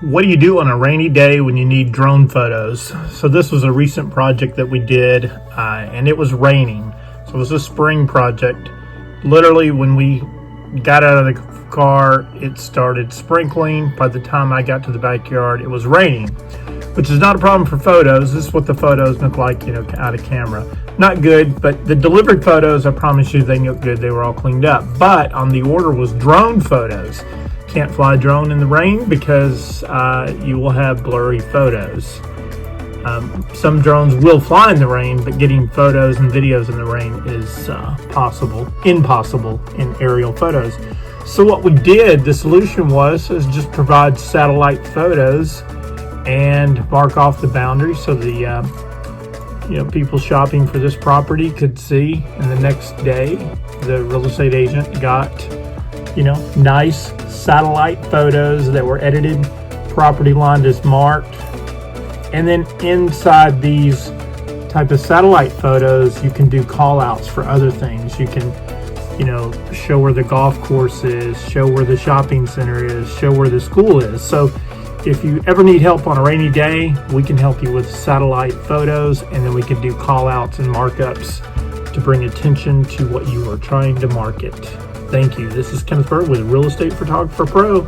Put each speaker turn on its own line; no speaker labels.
What do you do on a rainy day when you need drone photos? So this was a recent project that we did, and it was raining. So it was a spring project. Literally, when we got out of the car, it started sprinkling. By the time I got to the backyard, it was raining, which is not a problem for photos. This is what the photos look like, out of camera. Not good, but the delivered photos, I promise you, they look good. They were all cleaned up. But on the order was drone photos. Can't fly a drone in the rain because you will have blurry photos. Some drones will fly in the rain, but getting photos and videos in the rain is impossible in aerial photos. So what we did, the solution is just provide satellite photos and mark off the boundary so the people shopping for this property could see. And the next day, the real estate agent got nice satellite photos that were edited, property line is marked, and then inside these type of satellite photos you can do call outs for other things. You can show where the golf course is, show where the shopping center is, show where the school is. So if you ever need help on a rainy day, we can help you with satellite photos, and then we can do call outs and markups to bring attention to what you are trying to market. Thank you. This is Kenneth Bird with Real Estate Photographer Pro.